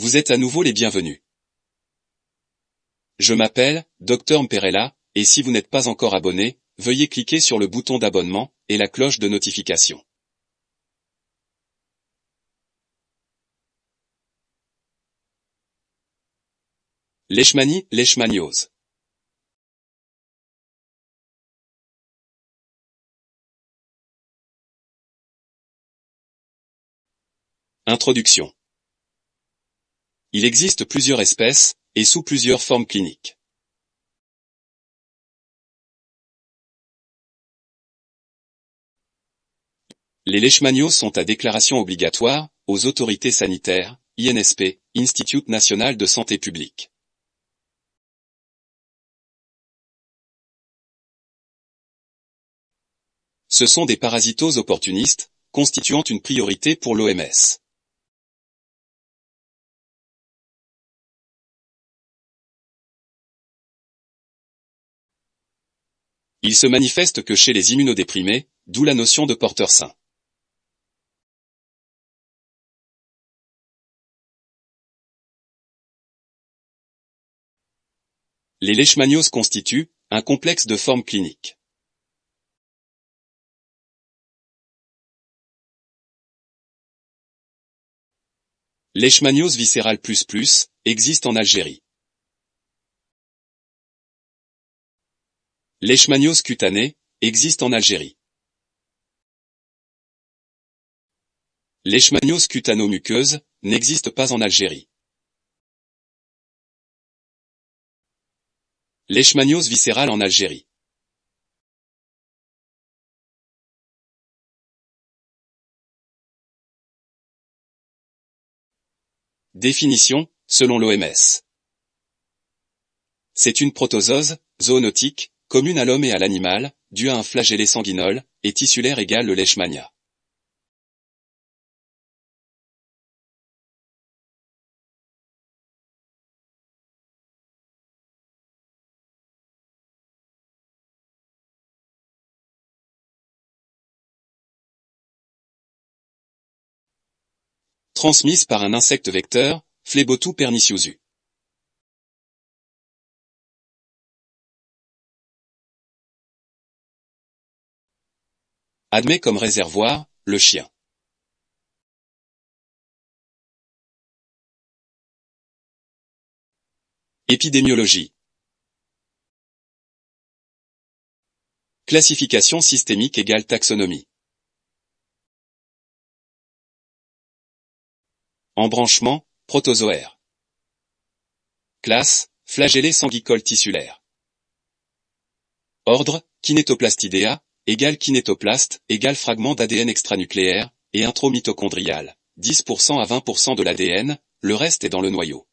Vous êtes à nouveau les bienvenus. Je m'appelle Dr Mperella, et si vous n'êtes pas encore abonné, veuillez cliquer sur le bouton d'abonnement et la cloche de notification. Leishmanie, leishmaniose. Introduction. Il existe plusieurs espèces, et sous plusieurs formes cliniques. Les leishmanioses sont à déclaration obligatoire, aux autorités sanitaires, INSP, Institut National de Santé Publique. Ce sont des parasitoses opportunistes, constituant une priorité pour l'OMS. Ils se manifestent que chez les immunodéprimés, d'où la notion de porteur sain. Les leishmanioses constituent un complexe de formes cliniques. Leishmaniose viscérale ++ existe en Algérie. Leishmaniose cutanée existe en Algérie. Leishmaniose cutano-muqueuse n'existe pas en Algérie. Leishmaniose viscérale en Algérie. Définition, selon l'OMS. C'est une protozoose, zoonotique, commune à l'homme et à l'animal, due à un flagellé sanguinole, et tissulaire égale le leishmania. Transmise par un insecte vecteur, Phlebotou perniciosus. Admet comme réservoir, le chien. Épidémiologie. Classification systémique égale taxonomie. Embranchement, protozoaire. Classe, flagellé sanguicole tissulaire. Ordre, Kinetoplastidea, égale kinétoplaste, égale fragment d'ADN extranucléaire, et intramitochondrial, 10% à 20% de l'ADN, le reste est dans le noyau.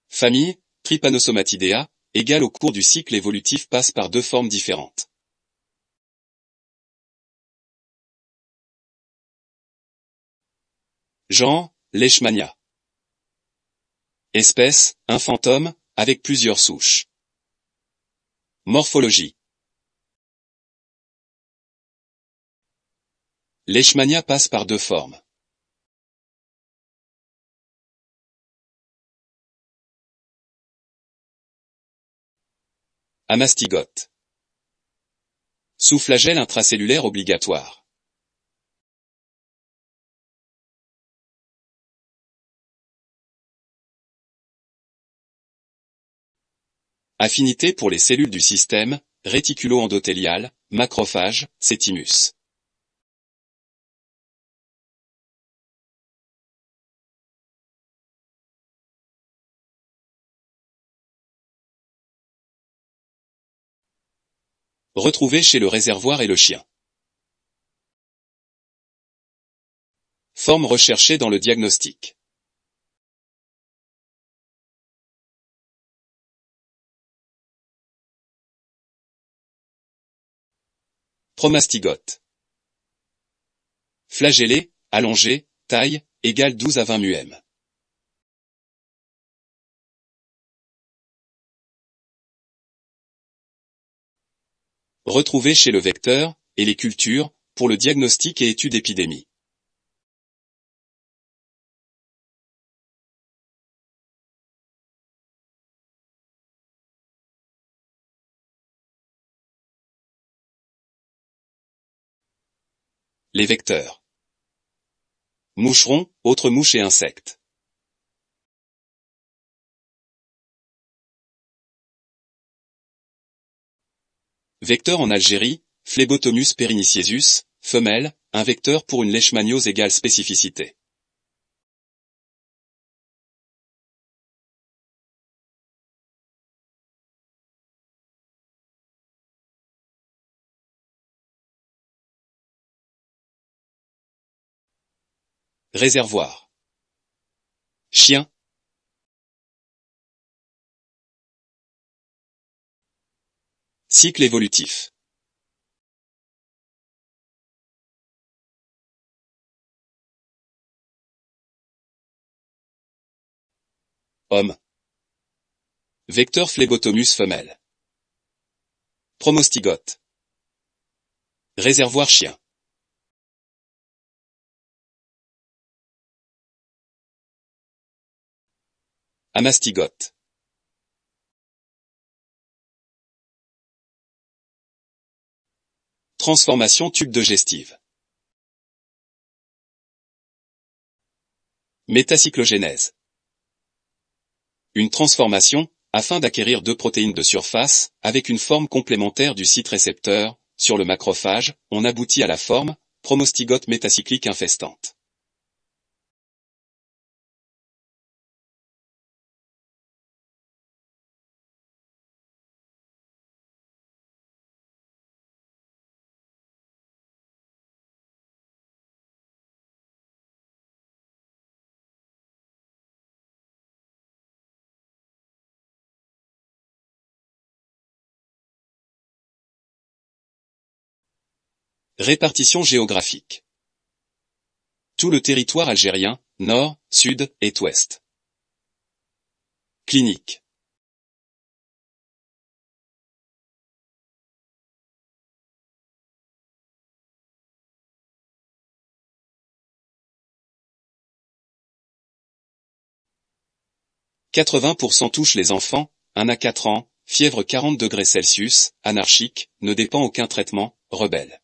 Famille, Trypanosomatidae, égale au cours du cycle évolutif passe par deux formes différentes. Genre, Leishmania. Espèce, un fantôme, avec plusieurs souches. Morphologie. Leishmania passe par deux formes. Amastygote. Sous-flagelle intracellulaire obligatoire. Affinité pour les cellules du système, réticulo-endothélial, macrophage, sétimus. Retrouvé chez le réservoir et le chien. Forme recherchée dans le diagnostic. Promastygote. Flagellé, allongé, taille, égale 12 à 20 μm. retrouvés chez le vecteur, et les cultures, pour le diagnostic et étude épidémie. Les vecteurs. Moucherons, autres mouches et insectes. Vecteur en Algérie, Phlebotomus perniciesus, femelle, un vecteur pour une leishmaniose égale spécificité. Réservoir. Chien. Cycle évolutif. Homme. Vecteur Phlebotomus femelle. Promostygote. Réservoir chien. Amastygote. Transformation tube digestive. Métacyclogénèse. Une transformation, afin d'acquérir deux protéines de surface, avec une forme complémentaire du site récepteur, sur le macrophage, on aboutit à la forme, promostygote métacyclique infestante. Répartition géographique. Tout le territoire algérien, nord, sud et ouest. Clinique. « 80% touchent les enfants, 1 à 4 ans, fièvre 40 degrés Celsius, anarchique, ne dépend aucun traitement, rebelle.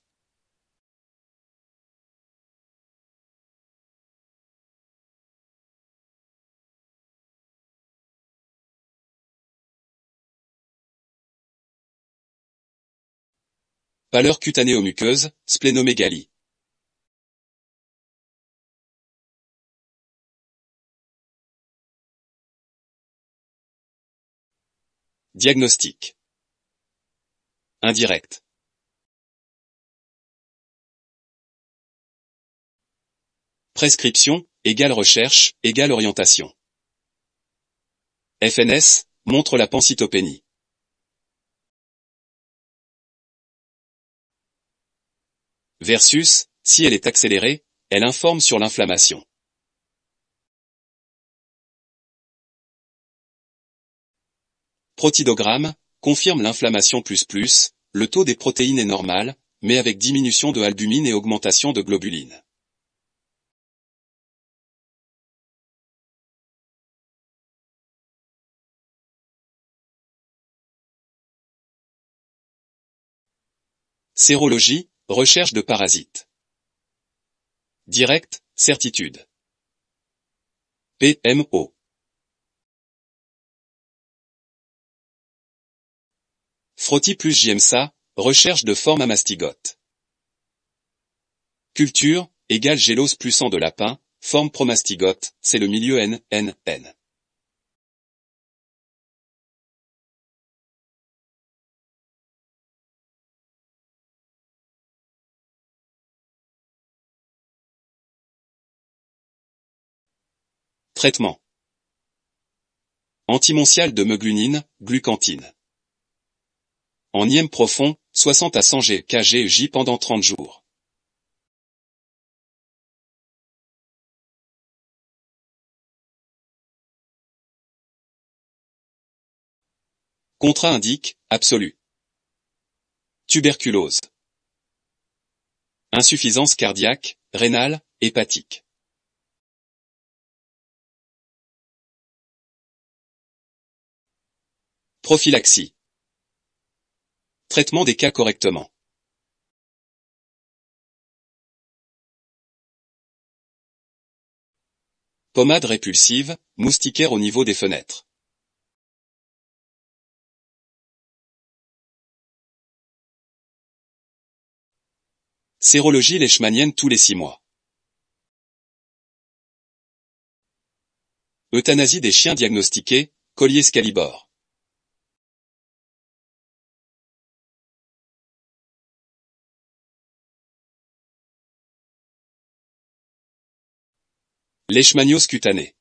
Pâleur cutanéo-muqueuse, splénomégalie. Diagnostic. Indirect. Prescription, égale recherche, égale orientation. FNS, montre la pancytopénie. Versus, si elle est accélérée, elle informe sur l'inflammation. Protidogramme, confirme l'inflammation ++, le taux des protéines est normal, mais avec diminution de albumine et augmentation de globuline. Sérologie, recherche de parasites. Direct, certitude. PMO. Frottis plus JMSA, recherche de forme à mastigote. Culture, égale gélose plus sang de lapin, forme promastigote, c'est le milieu N. Traitement. Antimontial de meugluline, glucantine. En IM profond, 60 à 100 kg/J pendant 30 jours. Contre-indique, absolu. Tuberculose. Insuffisance cardiaque, rénale, hépatique. Prophylaxie. Traitement des cas correctement. Pommade répulsive, moustiquaire au niveau des fenêtres. Sérologie leishmanienne tous les 6 mois. Euthanasie des chiens diagnostiqués, collier Scalibor. Leishmaniose cutanée.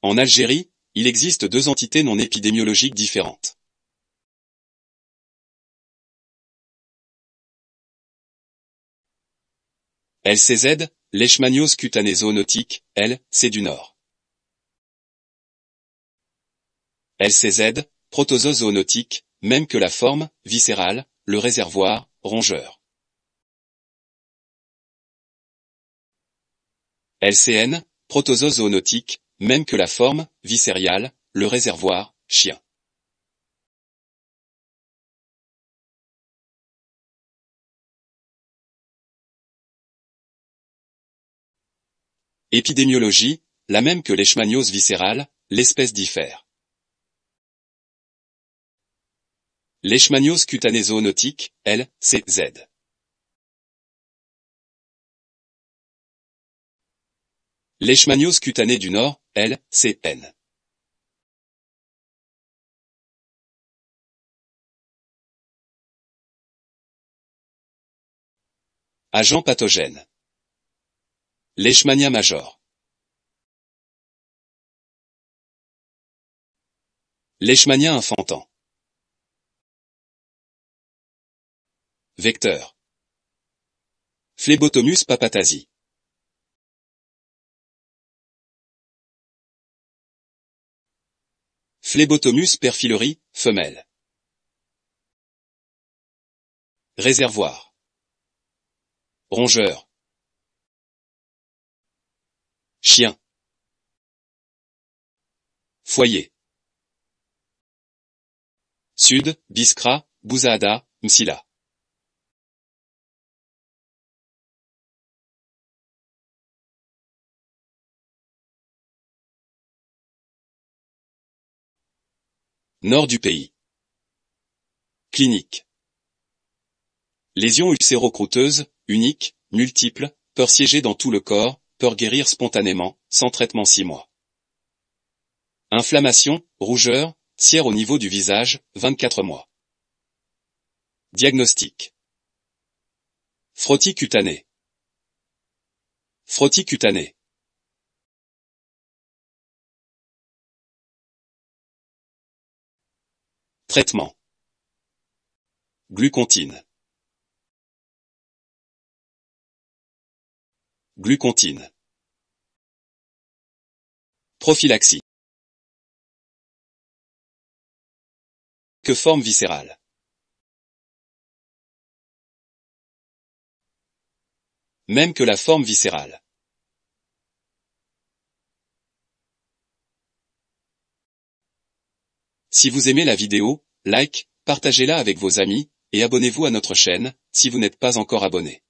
En Algérie, il existe 2 entités non épidémiologiques différentes. LCZ, leishmaniose cutanée zoonotique, L, c'est du Nord. LCZ, protozoos zoonotique, même que la forme, viscérale, le réservoir, rongeur. LCN, protozoos zoonotique, même que la forme, viscériale, le réservoir, chien. Épidémiologie, la même que leishmaniose viscérale, l'espèce diffère. Leishmaniose cutanée zoonotique, L, C, Z. Leishmaniose cutanée du Nord, L, C, N. Agent pathogène. Leishmania major. Leishmania infantan. Vecteur. Phlebotomus papatasi. Phlebotomus perfilori, femelle. Réservoir. Rongeur. Chien. Foyer. Sud, Biskra, Bouzaada, Msila. Nord du pays. Clinique. Lésions ulcéro-croûteuses, uniques, multiples, peuvent siéger dans tout le corps, peuvent guérir spontanément, sans traitement 6 mois. Inflammation, rougeur, tiers au niveau du visage, 24 mois. Diagnostic. Frottis cutané. Frottis cutané. Traitement. Glucontine. Glucontine. Prophylaxie. Que forme viscérale. Même que la forme viscérale. Si vous aimez la vidéo, like, partagez-la avec vos amis, et abonnez-vous à notre chaîne, si vous n'êtes pas encore abonné.